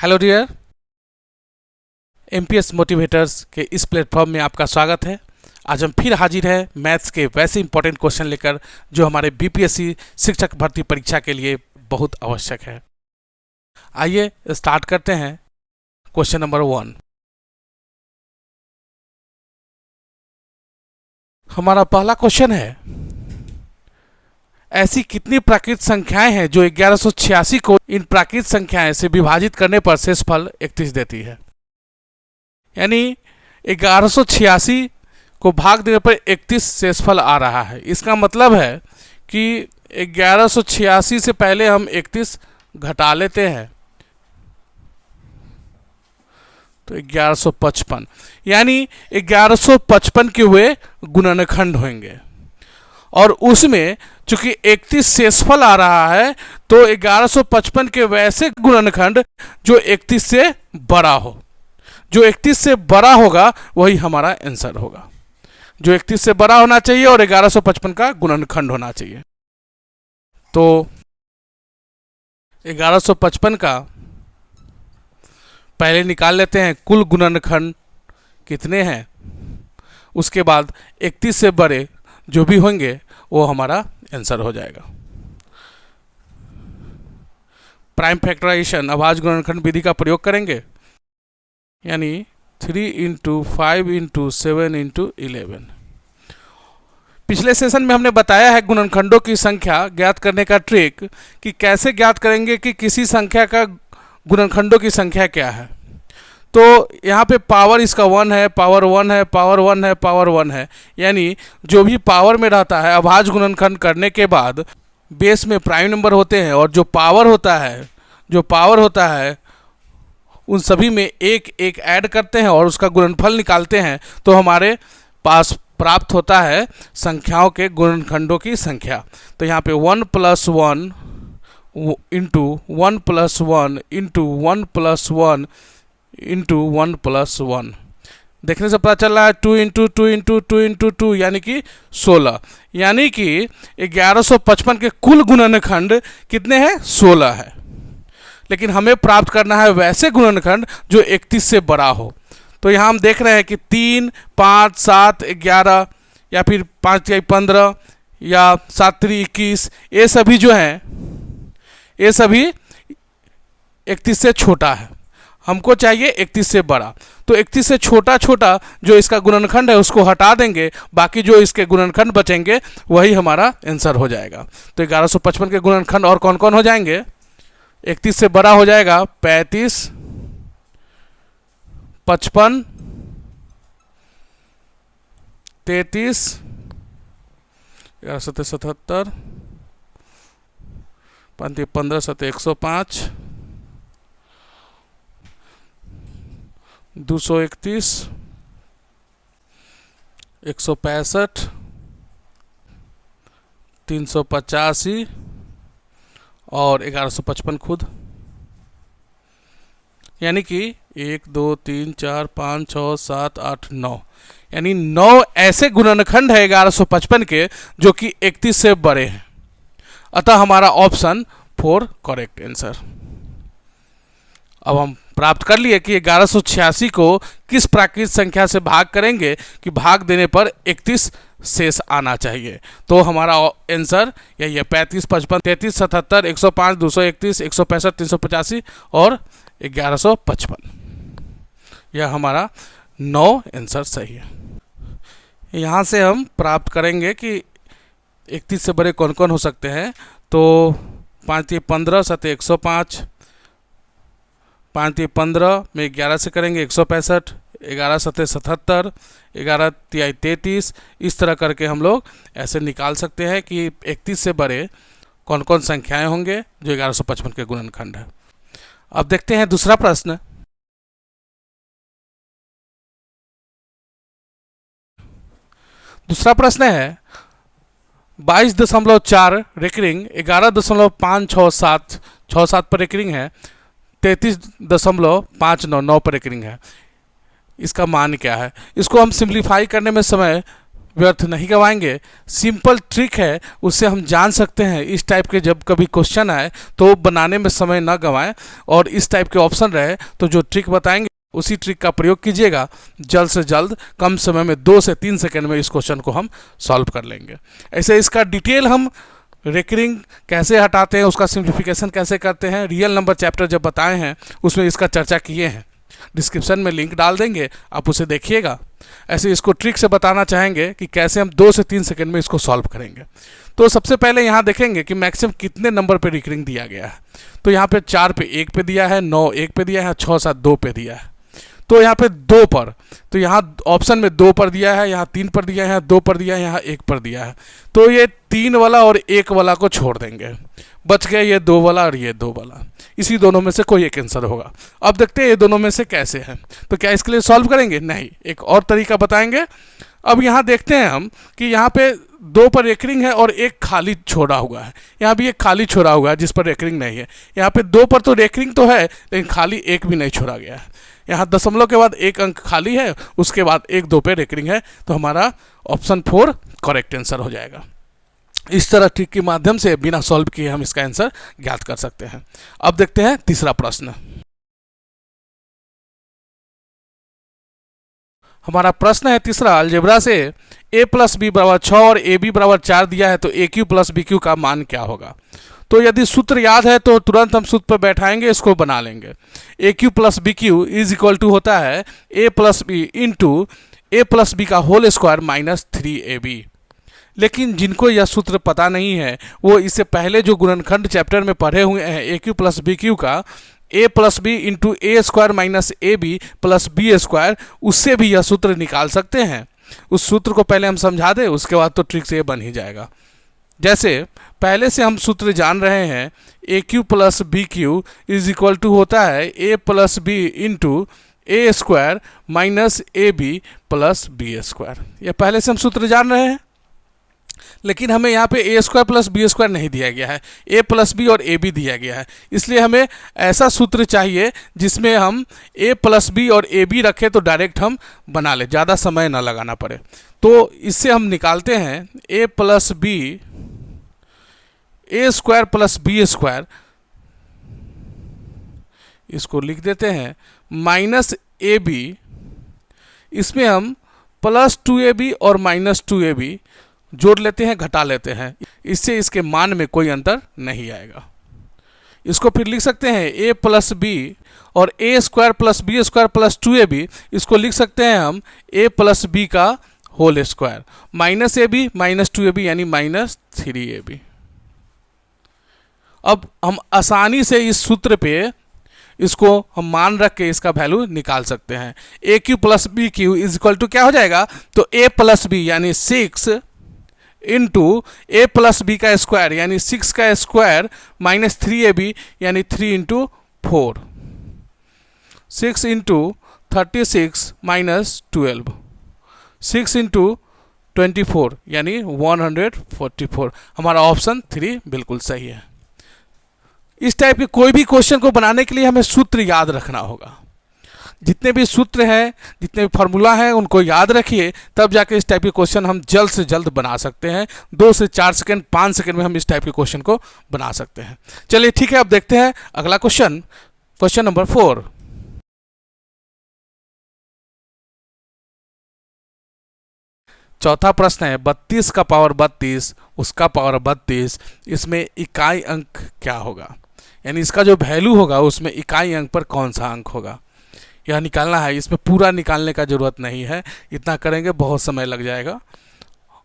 Hello dear, MPS motivators के इस platform में आपका स्वागत है। आज हम फिर हाजिर हैं मैथ्स के वैसे इंपॉर्टेंट क्वेश्चन लेकर जो हमारे बीपीएससी शिक्षक भर्ती परीक्षा के लिए बहुत आवश्यक है। आइए स्टार्ट करते हैं। Question number 1। हमारा पहला क्वेश्चन है, ऐसी कितनी प्राकृत संख्याएं हैं जो 1186 को इन प्राकृत संख्याएं से विभाजित करने पर शेषफल 31 देती है। यानी 1186 को भाग देने पर 31 शेषफल आ रहा है। इसका मतलब है कि 1186 से पहले हम 31 घटा लेते हैं तो 1155, यानी 1155 के हुए गुणनखंड होंगे और उसमें चूंकि 31 शेषफल आ रहा है तो 1155 के वैसे गुणनखंड जो 31 से बड़ा हो। जो 31 से बड़ा होगा वही हमारा आंसर होगा। जो 31 से बड़ा होना चाहिए और 1155 का गुणनखंड होना चाहिए। तो 1155 का पहले निकाल लेते हैं कुल गुणनखंड कितने हैं, उसके बाद 31 से बड़े जो भी होंगे वो हमारा आंसर हो जाएगा। प्राइम फैक्टराइजेशन अभाज्य गुणनखंड विधि का प्रयोग करेंगे, यानी 3 × 5 × 7 × 11। पिछले सेशन में हमने बताया है गुणनखंडों की संख्या ज्ञात करने का ट्रिक कि कैसे ज्ञात करेंगे कि किसी संख्या का गुणनखंडों की संख्या क्या है। तो यहाँ पे पावर इसका 1 है, पावर 1 है, पावर 1 है, पावर 1 है, यानी जो भी पावर में रहता है अभाज्य गुणनखंड करने के बाद बेस में प्राइम नंबर होते हैं और जो पावर होता है उन सभी में एक एक ऐड करते हैं और उसका गुणनफल निकालते हैं तो हमारे पास प्राप्त होता है संख्याओं के गुणनखंडों की संख्या। तो यहाँ पे 1 + 1 × 1 + 1 × 1 + 1 × 1 + 1 देखने से पता चल रहा है 2 × 2 × 2 × 2 यानी कि 16, यानी कि 1155 के कुल गुणनखंड कितने हैं? 16 है। लेकिन हमें प्राप्त करना है वैसे गुणनखंड जो 31 से बड़ा हो। तो यहाँ हम देख रहे हैं कि 3, 5, 7, 11 या फिर 5 × 15 या 7 × 21, ये सभी जो हैं ये सभी 31 से छोटा है। हमको चाहिए 31 से बड़ा। तो 31 से छोटा जो इसका गुणनखंड है उसको हटा देंगे, बाकी जो इसके गुणनखंड बचेंगे वही हमारा आंसर हो जाएगा। तो 1155 के गुणनखंड और कौन कौन हो जाएंगे? 31 से बड़ा हो जाएगा 35, 55, 33, 77, 15 7 105, 231, 165, 385 और 1155 खुद, यानी कि 1 2 3 4 5 6 7 8 9, यानी 9 ऐसे गुणनखंड है 1155 के जो कि 31 से बड़े हैं। अतः हमारा ऑप्शन 4 करेक्ट आंसर। अब हम प्राप्त कर लिए कि 1186 को किस प्राकृत संख्या से भाग करेंगे कि भाग देने पर 31 शेष आना चाहिए। तो हमारा आंसर यही है 35, 55, 33, 77, 105, 231, 165, 385 और 1155। यह हमारा 9 आंसर सही है। यहाँ से हम प्राप्त करेंगे कि 31 से बड़े कौन कौन हो सकते हैं। तो 5 × 15 7 105, 5 × 15 में 11 से करेंगे 165, 11 7 77, 11 × 33, इस तरह करके हम लोग ऐसे निकाल सकते हैं कि 31 से बड़े कौन कौन संख्याएं होंगे जो 1155 के गुणनखंड है। अब देखते हैं दूसरा प्रश्न। दूसरा प्रश्न है 22.4 रेकरिंग 11.567 पर रेकरिंग है, 33.599 पर रेकरिंग है। इसका मान क्या है? इसको हम सिंप्लीफाई करने में समय व्यर्थ नहीं गवाएंगे। सिंपल ट्रिक है, उससे हम जान सकते हैं इस टाइप के जब कभी क्वेश्चन आए तो बनाने में समय न गंवाएं, और इस टाइप के ऑप्शन रहे तो जो ट्रिक बताएंगे उसी ट्रिक का प्रयोग कीजिएगा। जल्द से जल्द कम समय में 2 से 3 सेकंड में इस क्वेश्चन को हम सॉल्व कर लेंगे। ऐसे इसका डिटेल हम रेकरिंग कैसे हटाते हैं, उसका सिंप्लीफिकेशन कैसे करते हैं, रियल नंबर चैप्टर जब बताए हैं उसमें इसका चर्चा किए हैं। डिस्क्रिप्शन में लिंक डाल देंगे, आप उसे देखिएगा। ऐसे इसको ट्रिक से बताना चाहेंगे कि कैसे हम 2 से 3 सेकंड में इसको सॉल्व करेंगे। तो सबसे पहले यहाँ देखेंगे कि मैक्सिमम कितने नंबर पे रिकरिंग दिया गया है। तो यहाँ पे 4 पे 1 पे दिया है, 9 1 पे दिया है, 6 7 2 पे दिया है। तो यहाँ पे 2 पर, तो यहाँ ऑप्शन में 2 पर दिया है, यहाँ 3 पर दिया है, 2 पर दिया है, यहाँ 1 पर दिया है। तो ये 3 वाला और 1 वाला को छोड़ देंगे, बच गए ये 2 वाला और ये 2 वाला। इसी दोनों में से कोई एक आंसर होगा। अब देखते हैं ये दोनों में से कैसे हैं। तो क्या इसके लिए सॉल्व करेंगे? नहीं, एक और तरीका बताएंगे। अब यहाँ देखते हैं हम कि यहाँ पे 2 पर रेकरिंग है और 1 खाली छोड़ा हुआ है। यहाँ भी एक खाली छोड़ा हुआ है जिस पर रेकरिंग नहीं है। यहाँ पे 2 पर तो रेकरिंग तो है, लेकिन खाली 1 भी नहीं छोड़ा गया है। यहाँ दशमलव के बाद 1 अंक खाली है, उसके बाद 1 2 पे रेकरिंग है। तो हमारा ऑप्शन 4 करेक्ट आंसर हो जाएगा। इस तरह ट्रिक के माध्यम से बिना सॉल्व किए हम इसका आंसर ज्ञात कर सकते हैं। अब देखते हैं तीसरा प्रश्न। हमारा प्रश्न है तीसरा, अलजेब्रा से a प्लस बी बराबर 6 और ए बी बराबर 4 दिया है, तो ए क्यू प्लस बी क्यू का मान क्या होगा? तो यदि सूत्र याद है तो तुरंत हम सूत्र पर बैठाएंगे, इसको बना लेंगे। A cube plus b cube is equal to होता है a plus b into a plus b का होल स्क्वायर माइनस 3ab। लेकिन जिनको यह सूत्र पता नहीं है वो इससे पहले जो गुणनखंड चैप्टर में पढ़े हुए हैं a cube plus b cube का, a plus b into a square minus a b plus b square, उससे भी यह सूत्र निकाल सकते हैं। उस सूत्र को पहले हम समझा दें, उसके बाद तो ट्रिक से ये बन ही जाएगा। जैसे पहले से हम सूत्र जान रहे हैं, a cube plus b cube is equal to होता है a plus b into a square minus a b plus b square. यह पहले से हम सूत्र जान रहे हैं, लेकिन हमें यहाँ पे ए स्क्वायर प्लस बी स्क्वायर नहीं दिया गया है, ए प्लस बी और ए बी दिया गया है। इसलिए हमें ऐसा सूत्र चाहिए जिसमें हम ए प्लस बी और ए बी रखें तो डायरेक्ट हम बना लें, ज़्यादा समय ना लगाना पड़े। तो इससे हम निकालते हैं ए प्लस बी, ए स्क्वायर प्लस बी स्क्वायर, इसको लिख देते हैं माइनस ए बी, इसमें हम प्लस 2ab और माइनस 2ab जोड़ लेते हैं, घटा लेते हैं। इससे इसके मान में कोई अंतर नहीं आएगा। इसको फिर लिख सकते हैं a प्लस बी और a square plus b square plus 2ab, इसको लिख सकते हैं हम a प्लस बी का whole square minus a b minus 2ab यानी माइनस 3ab। अब हम आसानी से इस सूत्र पे इसको हम मान रख के इसका वैल्यू निकाल सकते हैं। A cube plus b cube is equal to क्या हो जाएगा? तो a प्लस बी यानी 6 इंटू ए प्लस बी का स्क्वायर यानी 6 का स्क्वायर माइनस 3ab यानी 3 इंटू 4, 6 इंटू 36 माइनस 12, 6 इंटू 24 यानी 144। हमारा ऑप्शन 3 बिल्कुल सही है। इस टाइप के कोई भी क्वेश्चन को बनाने के लिए हमें सूत्र याद रखना होगा। जितने भी सूत्र हैं, जितने भी फार्मूला हैं, उनको याद रखिए, तब जाके इस टाइप के क्वेश्चन हम जल्द से जल्द बना सकते हैं। 2 से 4 सेकंड 5 सेकंड में हम इस टाइप के क्वेश्चन को बना सकते हैं। चलिए ठीक है, अब देखते हैं अगला क्वेश्चन, क्वेश्चन नंबर 4। चौथा प्रश्न है 32 का पावर 32, उसका पावर 32, इसमें इकाई अंक क्या होगा? यानी इसका जो वैल्यू होगा उसमें इकाई अंक पर कौन सा अंक होगा, यह निकालना है। इसमें पूरा निकालने का ज़रूरत नहीं है, इतना करेंगे बहुत समय लग जाएगा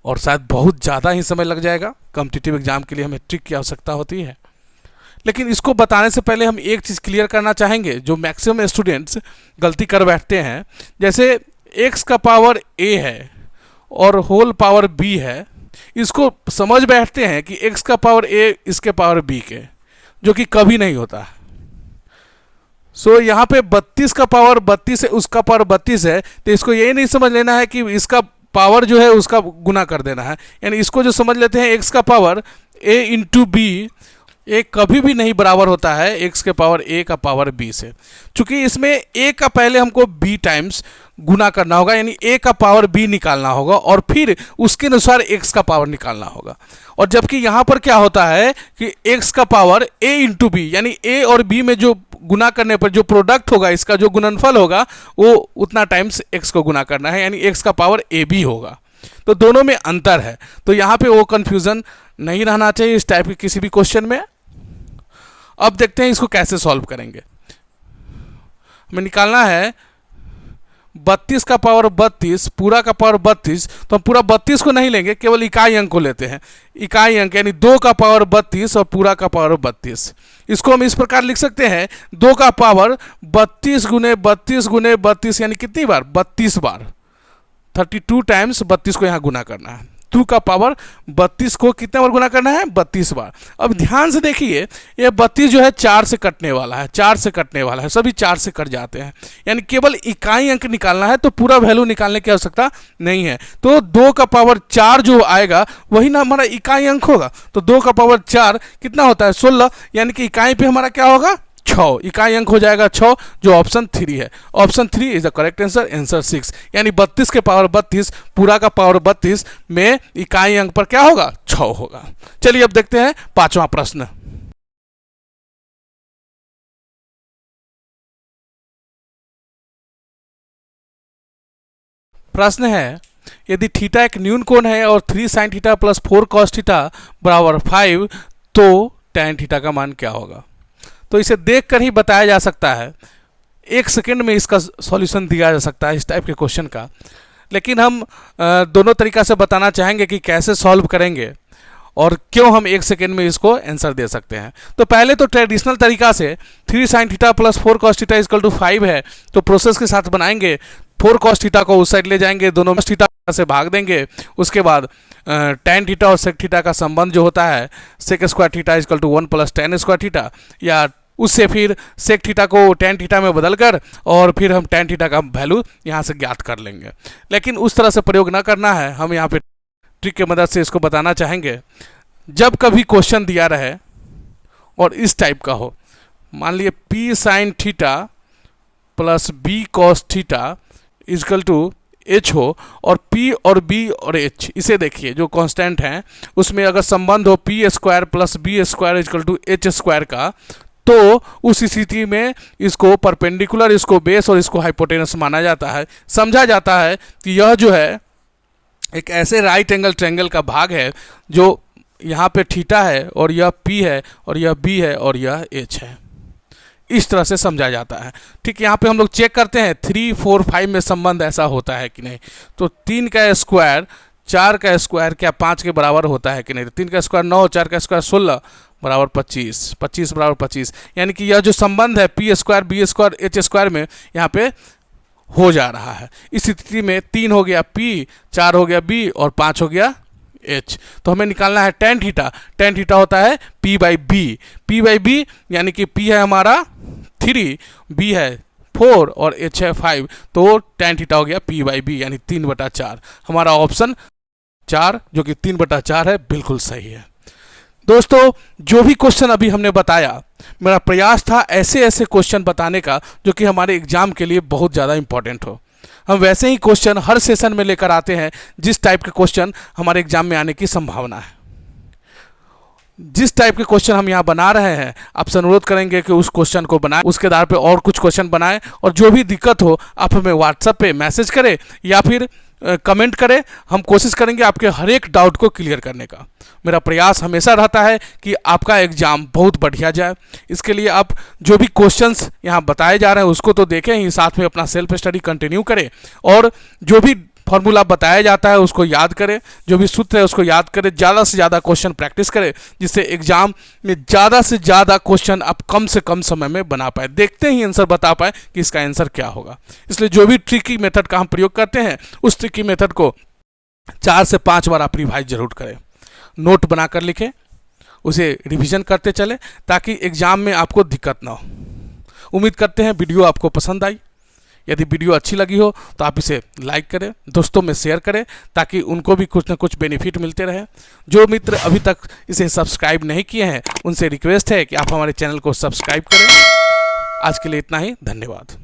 और शायद बहुत ज़्यादा ही समय लग जाएगा। कॉम्पिटिटिव एग्जाम के लिए हमें ट्रिक की आवश्यकता होती है। लेकिन इसको बताने से पहले हम एक चीज़ क्लियर करना चाहेंगे, जो मैक्सिमम स्टूडेंट्स गलती कर बैठते हैं। जैसे x का पावर a है और होल पावर b है, इसको समझ बैठते हैं कि x का पावर a इसके पावर b के, जो कि कभी नहीं होता है। सो यहाँ पे 32 का पावर 32 है, उसका पावर 32 है, तो इसको यही नहीं समझ लेना है कि इसका पावर जो है उसका गुना कर देना है। यानी इसको जो समझ लेते हैं x का power a into b, a कभी भी नहीं बराबर होता है x के पावर a का पावर b से। चूंकि इसमें a का पहले हमको b टाइम्स गुना करना होगा, यानी a का पावर b निकालना होगा और फिर उसके अनुसार x का पावर निकालना होगा। और जबकि यहाँ पर क्या होता है कि x का पावर a इंटू बी, यानी a और b में जो गुना करने पर जो प्रोडक्ट होगा, इसका जो गुणनफल होगा वो उतना टाइम्स x को गुना करना है, यानी x का पावर ab होगा। तो दोनों में अंतर है, तो यहाँ पे वो कन्फ्यूज़न नहीं रहना चाहिए इस टाइप के किसी भी क्वेश्चन में। अब देखते हैं इसको कैसे सॉल्व करेंगे। हमें निकालना है 32 का पावर 32 पूरा का पावर 32, तो हम पूरा 32 को नहीं लेंगे, केवल इकाई अंक को लेते हैं। इकाई अंक यानी 2 का पावर 32 और पूरा का पावर 32। इसको हम इस प्रकार लिख सकते हैं 2 का पावर 32 गुने 32 गुने 32, यानी कितनी बार? 32 बार, 32 टाइम्स 32 को यहाँ गुना करना है। 2 का पावर 32 को कितने बार गुना करना है? 32 बार। अब ध्यान से देखिए, ये 32 जो है 4 से कटने वाला है, 4 से कटने वाला है, सभी 4 से कट जाते हैं, यानी केवल इकाई अंक निकालना है, तो पूरा वैल्यू निकालने की आवश्यकता नहीं है। तो 2 का पावर 4 जो आएगा वही ना हमारा इकाई अंक होगा। तो 2 का पावर 4 कितना होता है? 16, यानी कि इकाई पे हमारा क्या होगा? 6, इकाई अंक हो जाएगा 6, जो ऑप्शन 3 है। Option 3 is the correct answer, answer 6, यानी 32 के पावर 32 पूरा का पावर 32 में इकाई अंक पर क्या होगा? 6 होगा। चलिए अब देखते हैं 5वां प्रश्न। प्रश्न है, यदि थीटा एक न्यून कोण है और 3 sin theta plus 4 cos theta बराबर 5, तो tan थीटा का मान क्या होगा? तो इसे देखकर ही बताया जा सकता है, 1 सेकेंड में इसका सॉल्यूशन दिया जा सकता है इस टाइप के क्वेश्चन का। लेकिन हम दोनों तरीका से बताना चाहेंगे कि कैसे सॉल्व करेंगे और क्यों हम 1 सेकेंड में इसको आंसर दे सकते हैं। तो पहले तो ट्रेडिशनल तरीका से 3 sin theta plus 4 cos theta equal to 5 है, तो प्रोसेस के साथ बनाएंगे। 4 cos थीटा को उस साइड ले जाएंगे, दोनों cos थीटा से भाग देंगे। उसके बाद tan थीटा और sec थीटा का संबंध जो होता है sec square theta equal to 1 plus tan square theta, या उससे फिर sec थीटा को tan थीटा में बदल कर और फिर हम tan थीटा का वैल्यू यहाँ से ज्ञात कर लेंगे। लेकिन उस तरह से प्रयोग ना करना है, हम यहाँ पे ट्रिक की मदद से इसको बताना चाहेंगे। जब कभी क्वेश्चन दिया रहे और इस टाइप का हो, मान लिए p sin theta plus b cos theta equal to h हो, और p और b और h, इसे देखिए जो कांस्टेंट हैं उसमें अगर संबंध हो p square plus b square equal to h square का, तो उस स्थिति में इसको परपेंडिकुलर, इसको बेस और इसको हाइपोटेनस माना जाता है। समझा जाता है कि यह जो है एक ऐसे राइट एंगल ट्रायंगल का भाग है जो यहाँ पे थीटा है और यह p है और यह b है और यह h है। इस तरह से समझा जाता है। ठीक, यहाँ पे हम लोग चेक करते हैं 3, 4, 5 में संबंध ऐसा होता है कि नहीं। तो 3 का स्क्वायर 4 का स्क्वायर क्या 5 के बराबर होता है कि नहीं? 3 का स्क्वायर 9, 4 का स्क्वायर 16 बराबर 25, 25 बराबर 25, यानी कि यह जो संबंध है p square b square h square में यहाँ पे हो जा रहा है। इस स्थिति में 3 हो गया p, 4 हो गया b और 5 हो गया h। तो हमें निकालना है tan थीटा। tan थीटा होता है p बाई b, यानी कि p है हमारा 3, b है 4 और h है 5, तो tan थीटा हो गया p बाई b, यानी 3/4। हमारा ऑप्शन 4 जो कि 3/4 है बिल्कुल सही है। दोस्तों, जो भी क्वेश्चन अभी हमने बताया, मेरा प्रयास था ऐसे ऐसे क्वेश्चन बताने का जो कि हमारे एग्जाम के लिए बहुत ज़्यादा इंपॉर्टेंट हो। हम वैसे ही क्वेश्चन हर सेशन में लेकर आते हैं जिस टाइप के क्वेश्चन हमारे एग्जाम में आने की संभावना है। जिस टाइप के क्वेश्चन हम यहाँ बना रहे हैं, आपसे अनुरोध करेंगे कि उस क्वेश्चन को बनाएं, उसके आधार पे और कुछ क्वेश्चन बनाएं, और जो भी दिक्कत हो आप हमें व्हाट्सएप पे मैसेज करें या फिर कमेंट करें। हम कोशिश करेंगे आपके हर एक डाउट को क्लियर करने का। मेरा प्रयास हमेशा रहता है कि आपका एग्ज़ाम बहुत बढ़िया जाए। इसके लिए आप जो भी क्वेश्चंस यहाँ बताए जा रहे हैं उसको तो देखें ही, साथ में अपना सेल्फ स्टडी कंटिन्यू करें, और जो भी फॉर्मूला बताया जाता है उसको याद करें, जो भी सूत्र है उसको याद करें, ज़्यादा से ज़्यादा क्वेश्चन प्रैक्टिस करें, जिससे एग्जाम में ज़्यादा से ज़्यादा क्वेश्चन आप कम से कम समय में बना पाए, देखते ही आंसर बता पाए कि इसका आंसर क्या होगा। इसलिए जो भी ट्रिकी मेथड का हम प्रयोग करते हैं उस ट्रिकी मेथड को 4 से 5 बार आप रिवाइज जरूर करें, नोट बनाकर लिखें, उसे रिविज़न करते चलें ताकि एग्ज़ाम में आपको दिक्कत ना हो। उम्मीद करते हैं वीडियो आपको पसंद आई। यदि वीडियो अच्छी लगी हो तो आप इसे लाइक करें, दोस्तों में शेयर करें ताकि उनको भी कुछ ना कुछ बेनिफिट मिलते रहे। जो मित्र अभी तक इसे सब्सक्राइब नहीं किए हैं उनसे रिक्वेस्ट है कि आप हमारे चैनल को सब्सक्राइब करें। आज के लिए इतना ही, धन्यवाद।